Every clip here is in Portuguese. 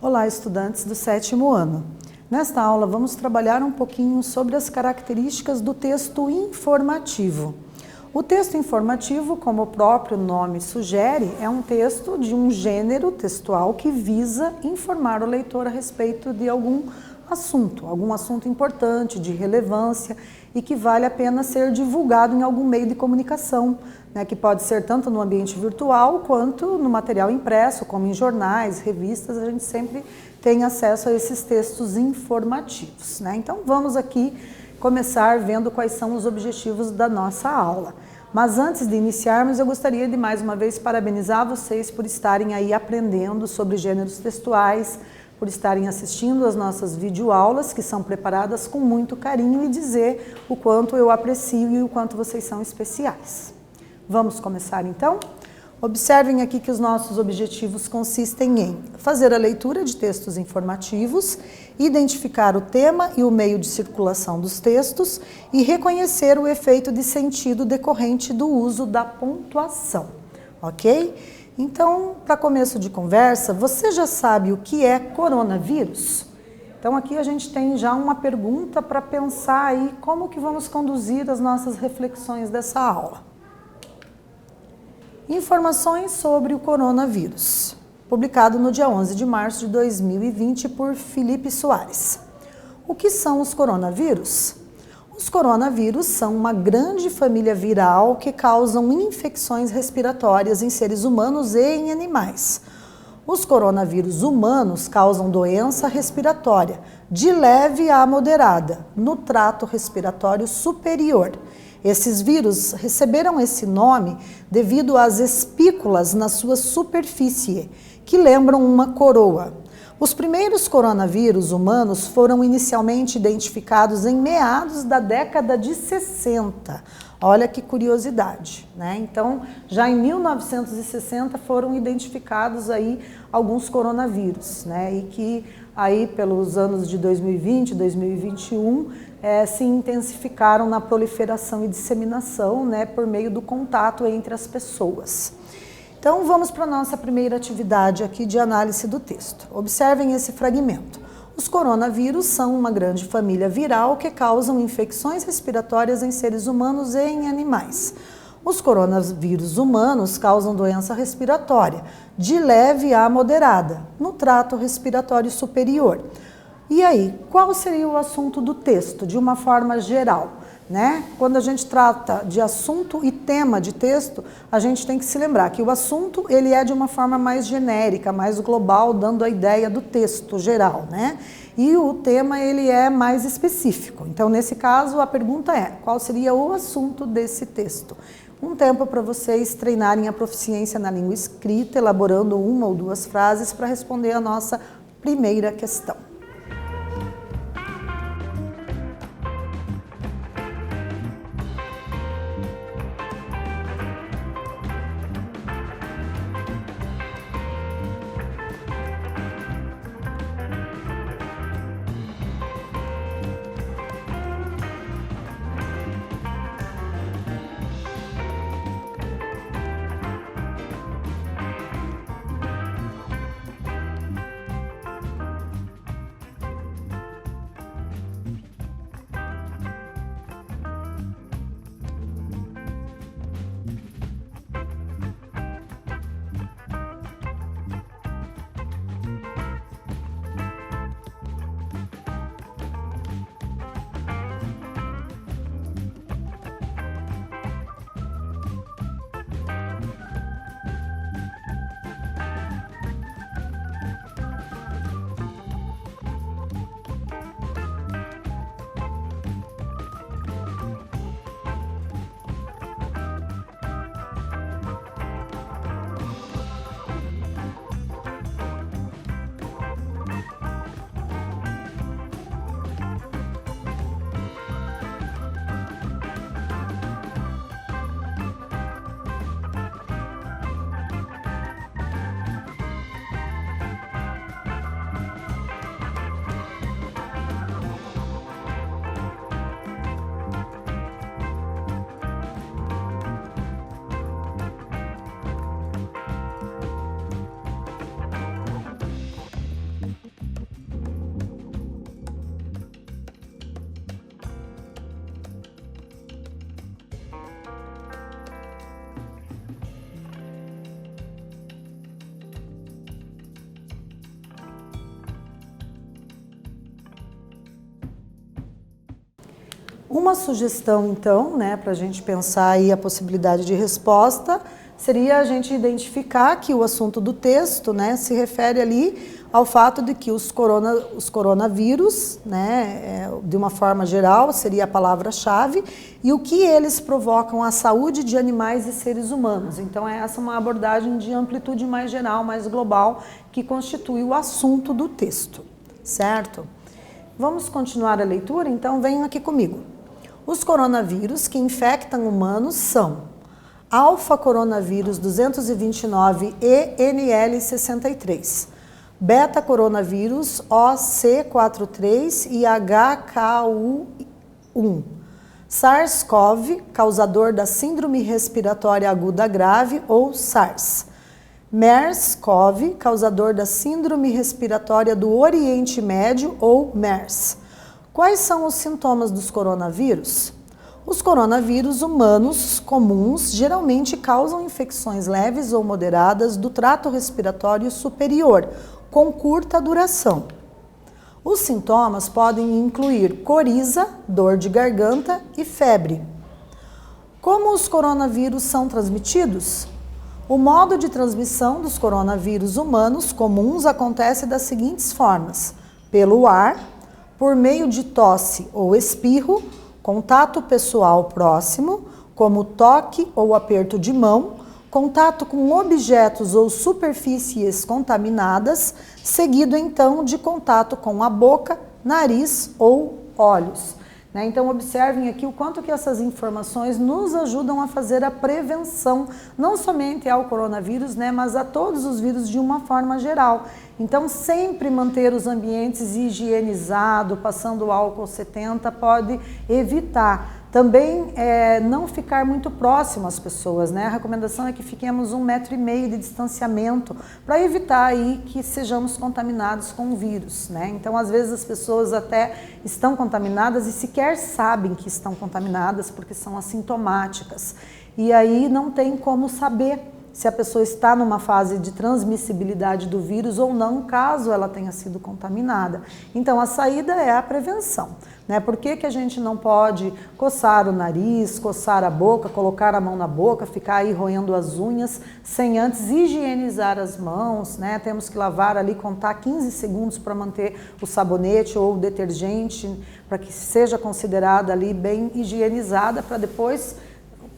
Olá, estudantes do 7º ano. Nesta aula vamos trabalhar um pouquinho sobre as características do texto informativo. O texto informativo, como o próprio nome sugere, é um texto de um gênero textual que visa informar o leitor a respeito de algum assunto importante, de relevância e que vale a pena ser divulgado em algum meio de comunicação, né, que pode ser tanto no ambiente virtual quanto no material impresso, como em jornais, revistas, a gente sempre tem acesso a esses textos informativos, né? Então vamos aqui começar vendo quais são os objetivos da nossa aula. Mas antes de iniciarmos, eu gostaria de mais uma vez parabenizar vocês por estarem aí aprendendo sobre gêneros textuais, por estarem assistindo às nossas videoaulas, que são preparadas com muito carinho, e dizer o quanto eu aprecio e o quanto vocês são especiais. Vamos começar então? Observem aqui que os nossos objetivos consistem em fazer a leitura de textos informativos, identificar o tema e o meio de circulação dos textos e reconhecer o efeito de sentido decorrente do uso da pontuação, ok? Então, para começo de conversa, você já sabe o que é coronavírus? Então aqui a gente tem já uma pergunta para pensar aí como que vamos conduzir as nossas reflexões dessa aula. Informações sobre o coronavírus, publicado no dia 11 de março de 2020 por Felipe Soares. O que são os coronavírus? Os coronavírus são uma grande família viral que causam infecções respiratórias em seres humanos e em animais. Os coronavírus humanos causam doença respiratória, de leve a moderada, no trato respiratório superior. Esses vírus receberam esse nome devido às espículas na sua superfície, que lembram uma coroa. Os primeiros coronavírus humanos foram inicialmente identificados em meados da década de 60. Olha que curiosidade, né? Então, já em 1960 foram identificados aí alguns coronavírus, né? E que aí pelos anos de 2020, 2021, se intensificaram na proliferação e disseminação, né? Por meio do contato entre as pessoas. Então, vamos para a nossa primeira atividade aqui de análise do texto. Observem esse fragmento. Os coronavírus são uma grande família viral que causam infecções respiratórias em seres humanos e em animais. Os coronavírus humanos causam doença respiratória, de leve a moderada, no trato respiratório superior. E aí, qual seria o assunto do texto, de uma forma geral? Né? Quando a gente trata de assunto e tema de texto, a gente tem que se lembrar que o assunto ele é de uma forma mais genérica, mais global, dando a ideia do texto geral, né? E o tema ele é mais específico. Então, nesse caso, a pergunta é: qual seria o assunto desse texto? Um tempo para vocês treinarem a proficiência na língua escrita, elaborando uma ou duas frases para responder a nossa primeira questão. Uma sugestão, então, né, para a gente pensar aí a possibilidade de resposta, seria a gente identificar que o assunto do texto, né, se refere ali ao fato de que os coronavírus, né, de uma forma geral, seria a palavra-chave, e o que eles provocam à saúde de animais e seres humanos. Então, essa é uma abordagem de amplitude mais geral, mais global, que constitui o assunto do texto, certo? Vamos continuar a leitura? Então, venham aqui comigo. Os coronavírus que infectam humanos são alfa coronavírus 229 e NL63, beta coronavírus OC43 e HKU1, SARS-CoV, causador da síndrome respiratória aguda grave ou SARS, MERS-CoV, causador da síndrome respiratória do Oriente Médio ou MERS. Quais são os sintomas dos coronavírus? Os coronavírus humanos comuns geralmente causam infecções leves ou moderadas do trato respiratório superior, com curta duração. Os sintomas podem incluir coriza, dor de garganta e febre. Como os coronavírus são transmitidos? O modo de transmissão dos coronavírus humanos comuns acontece das seguintes formas: pelo ar, por meio de tosse ou espirro, contato pessoal próximo, como toque ou aperto de mão, contato com objetos ou superfícies contaminadas, seguido então de contato com a boca, nariz ou olhos. Então, observem aqui o quanto que essas informações nos ajudam a fazer a prevenção, não somente ao coronavírus, mas a todos os vírus de uma forma geral. Então, sempre manter os ambientes higienizados, passando álcool 70, pode evitar. Também não ficar muito próximo às pessoas, A recomendação é que fiquemos 1,5 m de distanciamento para evitar aí que sejamos contaminados com o vírus, Então, às vezes as pessoas até estão contaminadas e sequer sabem que estão contaminadas porque são assintomáticas. E aí não tem como saber se a pessoa está numa fase de transmissibilidade do vírus ou não, caso ela tenha sido contaminada. Então, a saída é a prevenção. Por que a gente não pode coçar o nariz, coçar a boca, colocar a mão na boca, ficar aí roendo as unhas, sem antes higienizar as mãos, Temos que lavar ali, contar 15 segundos para manter o sabonete ou o detergente, para que seja considerada ali bem higienizada, para depois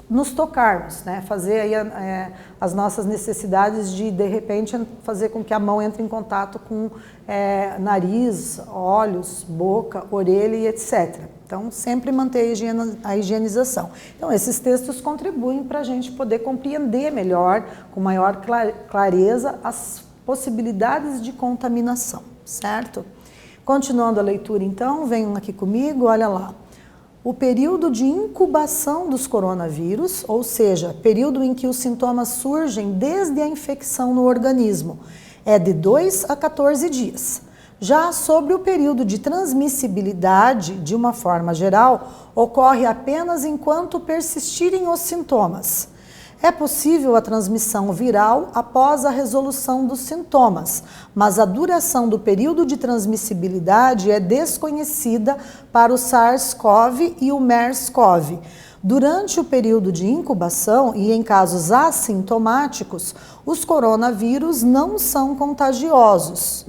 nos tocarmos, fazer aí as nossas necessidades de repente, fazer com que a mão entre em contato com nariz, olhos, boca, orelha e etc. Então, sempre manter a higienização. Então, esses textos contribuem para a gente poder compreender melhor, com maior clareza, as possibilidades de contaminação, certo? Continuando a leitura, então, venham aqui comigo, olha lá. O período de incubação dos coronavírus, ou seja, período em que os sintomas surgem desde a infecção no organismo, é de 2 a 14 dias. Já sobre o período de transmissibilidade, de uma forma geral, ocorre apenas enquanto persistirem os sintomas. É possível a transmissão viral após a resolução dos sintomas, mas a duração do período de transmissibilidade é desconhecida para o SARS-CoV e o MERS-CoV. Durante o período de incubação e em casos assintomáticos, os coronavírus não são contagiosos,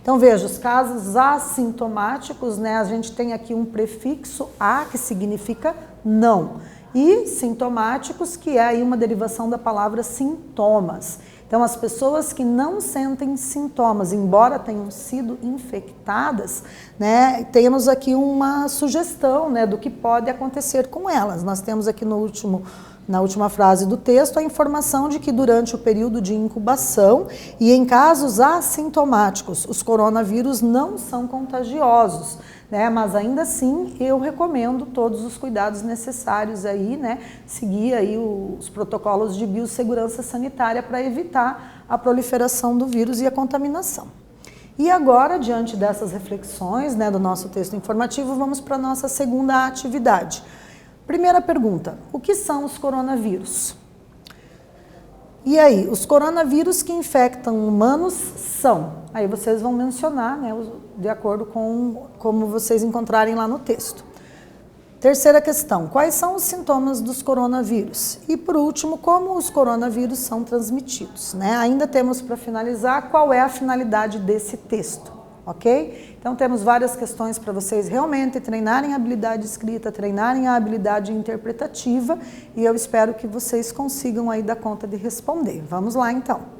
Então, veja, os casos assintomáticos, a gente tem aqui um prefixo A que significa não. E sintomáticos, que é aí uma derivação da palavra sintomas. Então, as pessoas que não sentem sintomas, embora tenham sido infectadas, temos aqui uma sugestão, do que pode acontecer com elas. Nós temos aqui na última frase do texto a informação de que durante o período de incubação e em casos assintomáticos, os coronavírus não são contagiosos. Mas ainda assim eu recomendo todos os cuidados necessários aí, seguir aí os protocolos de biossegurança sanitária para evitar a proliferação do vírus e a contaminação. E agora, diante dessas reflexões, do nosso texto informativo, vamos para a nossa segunda atividade. Primeira pergunta: o que são os coronavírus? E aí, os coronavírus que infectam humanos são? Aí vocês vão mencionar, de acordo com como vocês encontrarem lá no texto. Terceira questão, quais são os sintomas dos coronavírus? E por último, como os coronavírus são transmitidos, né? Ainda temos para finalizar qual é a finalidade desse texto, ok? Então temos várias questões para vocês realmente treinarem a habilidade escrita, treinarem a habilidade interpretativa e eu espero que vocês consigam aí dar conta de responder. Vamos lá então.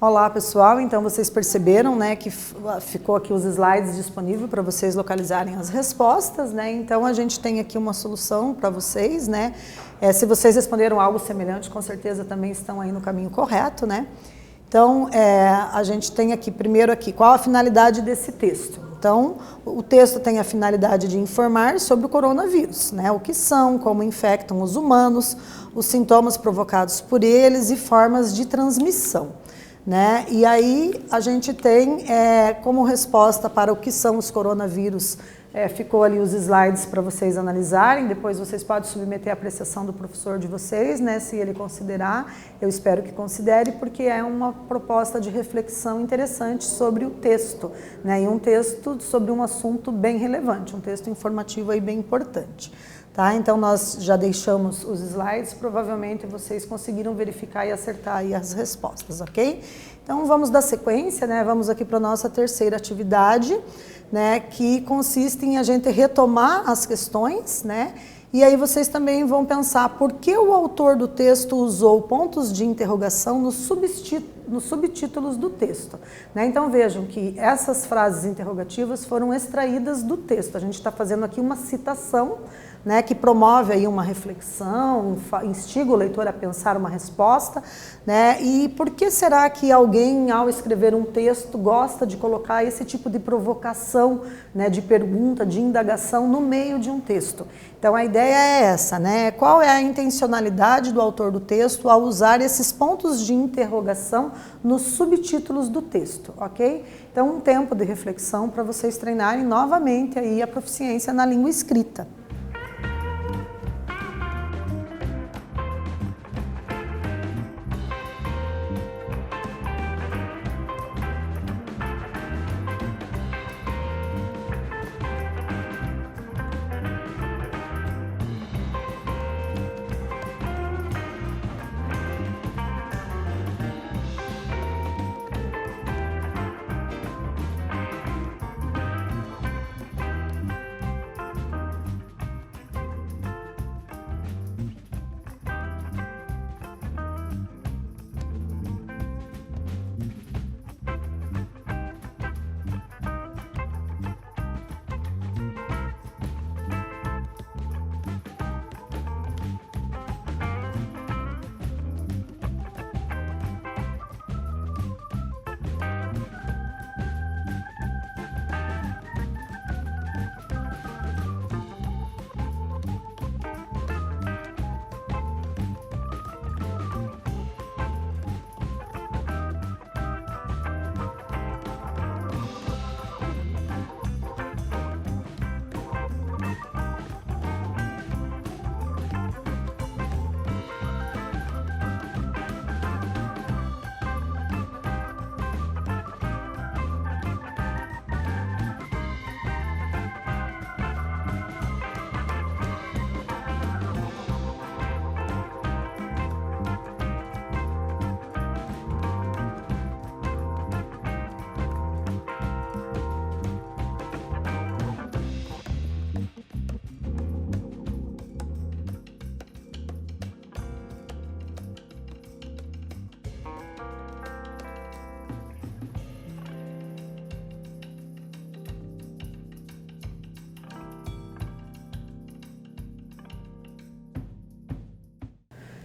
Olá pessoal, então vocês perceberam, né, que ficou aqui os slides disponíveis para vocês localizarem as respostas, né? Então a gente tem aqui uma solução para vocês, né? Se vocês responderam algo semelhante, com certeza também estão aí no caminho correto, né? Então a gente tem aqui, primeiro aqui, qual a finalidade desse texto? Então o texto tem a finalidade de informar sobre o coronavírus, né? O que são, como infectam os humanos, os sintomas provocados por eles e formas de transmissão. Né? E aí a gente tem como resposta para o que são os coronavírus, ficou ali os slides para vocês analisarem, depois vocês podem submeter a apreciação do professor de vocês, né, se ele considerar, eu espero que considere, porque é uma proposta de reflexão interessante sobre o texto, né, e um texto sobre um assunto bem relevante, um texto informativo aí bem importante. Tá? Então nós já deixamos os slides, provavelmente vocês conseguiram verificar e acertar aí as respostas, ok? Então vamos dar sequência, né? Vamos aqui para a nossa terceira atividade, né? Que consiste em a gente retomar as questões, né? E aí vocês também vão pensar por que o autor do texto usou pontos de interrogação nos subtítulos do texto. Né? Então vejam que essas frases interrogativas foram extraídas do texto. A gente está fazendo aqui uma citação, né, que promove aí uma reflexão, instiga o leitor a pensar uma resposta, né? E por que será que alguém, ao escrever um texto, gosta de colocar esse tipo de provocação, né, de pergunta, de indagação no meio de um texto? Então a ideia é essa, né? Qual é a intencionalidade do autor do texto ao usar esses pontos de interrogação nos subtítulos do texto, ok? Então um tempo de reflexão para vocês treinarem novamente aí a proficiência na língua escrita.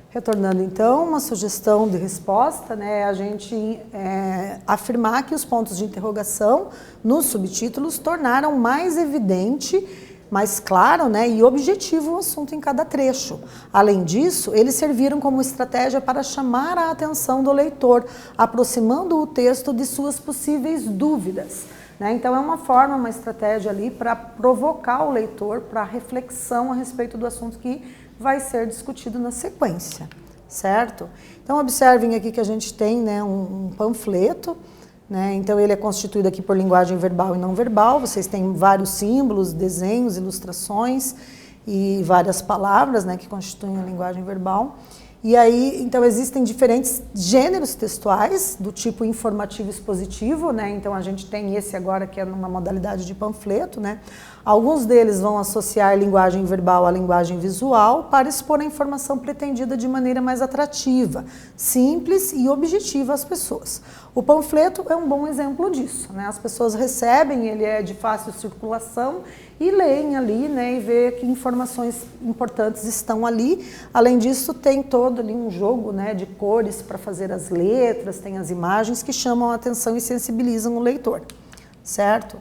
Retornando então, uma sugestão de resposta, né, a gente afirmar que os pontos de interrogação nos subtítulos tornaram mais evidente, mais claro, né, e objetivo o assunto em cada trecho. Além disso, eles serviram como estratégia para chamar a atenção do leitor, aproximando o texto de suas possíveis dúvidas. Né? Então é uma forma, uma estratégia ali para provocar o leitor para reflexão a respeito do assunto que vai ser discutido na sequência, certo? Então observem aqui que a gente tem, né, um panfleto, né? Então ele é constituído aqui por linguagem verbal e não verbal, vocês têm vários símbolos, desenhos, ilustrações e várias palavras, né, que constituem a linguagem verbal. E aí, então, existem diferentes gêneros textuais do tipo informativo expositivo, né? Então, a gente tem esse agora que é numa modalidade de panfleto, né? Alguns deles vão associar linguagem verbal à linguagem visual para expor a informação pretendida de maneira mais atrativa, simples e objetiva às pessoas. O panfleto é um bom exemplo disso, né? As pessoas recebem, ele é de fácil circulação e leem ali, né, e vê que informações importantes estão ali. Além disso, tem todo ali um jogo, né, de cores para fazer as letras, tem as imagens que chamam a atenção e sensibilizam o leitor, certo?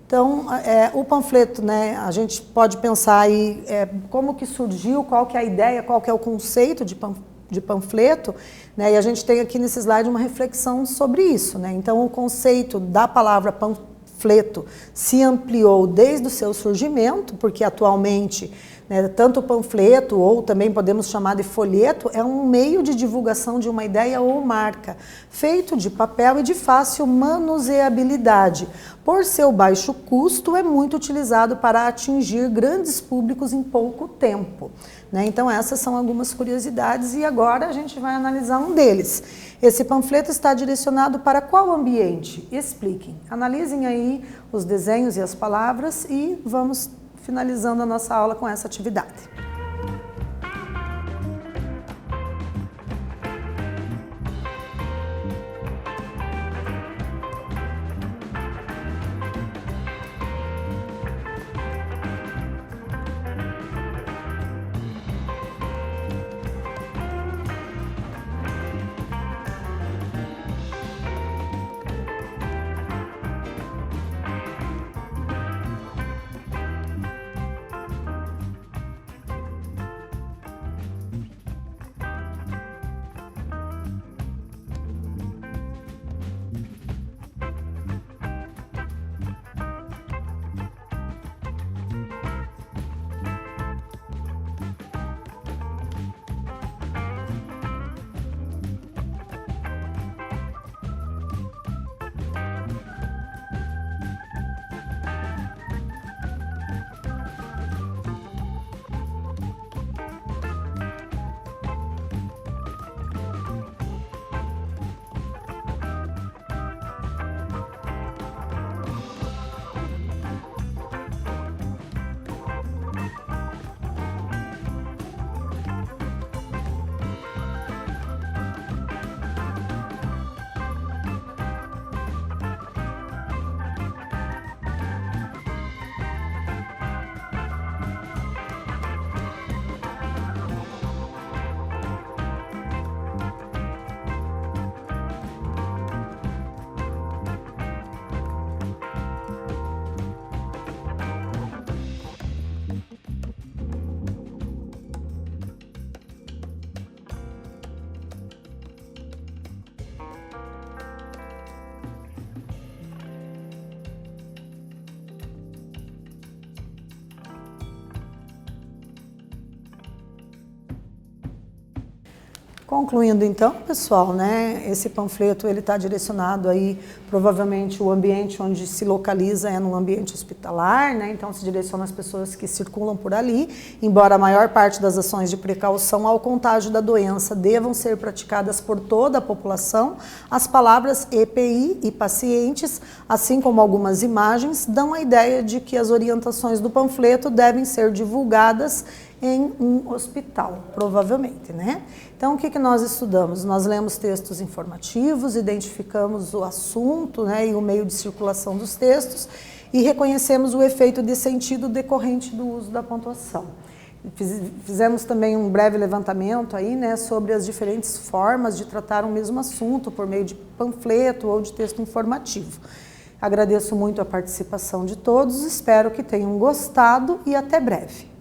Então, o panfleto, né, a gente pode pensar aí como que surgiu, qual que é a ideia, qual que é o conceito de panfleto, né, e a gente tem aqui nesse slide uma reflexão sobre isso, né? Então, o conceito da palavra panfleto se ampliou desde o seu surgimento, porque atualmente, né, tanto o panfleto, ou também podemos chamar de folheto, é um meio de divulgação de uma ideia ou marca, feito de papel e de fácil manuseabilidade. Por seu baixo custo, é muito utilizado para atingir grandes públicos em pouco tempo, né? Então, essas são algumas curiosidades e agora a gente vai analisar um deles. Esse panfleto está direcionado para qual ambiente? Expliquem. Analisem aí os desenhos e as palavras e vamos finalizando a nossa aula com essa atividade. Concluindo então, pessoal, né, esse panfleto ele está direcionado aí, provavelmente o ambiente onde se localiza é num ambiente hospitalar, né, então se direciona às pessoas que circulam por ali, embora a maior parte das ações de precaução ao contágio da doença devam ser praticadas por toda a população, as palavras EPI e pacientes, assim como algumas imagens, dão a ideia de que as orientações do panfleto devem ser divulgadas em um hospital, provavelmente, né? Então, o que nós estudamos? Nós lemos textos informativos, identificamos o assunto, né, e o meio de circulação dos textos e reconhecemos o efeito de sentido decorrente do uso da pontuação. Fizemos também um breve levantamento aí, né, sobre as diferentes formas de tratar o mesmo assunto por meio de panfleto ou de texto informativo. Agradeço muito a participação de todos, espero que tenham gostado e até breve.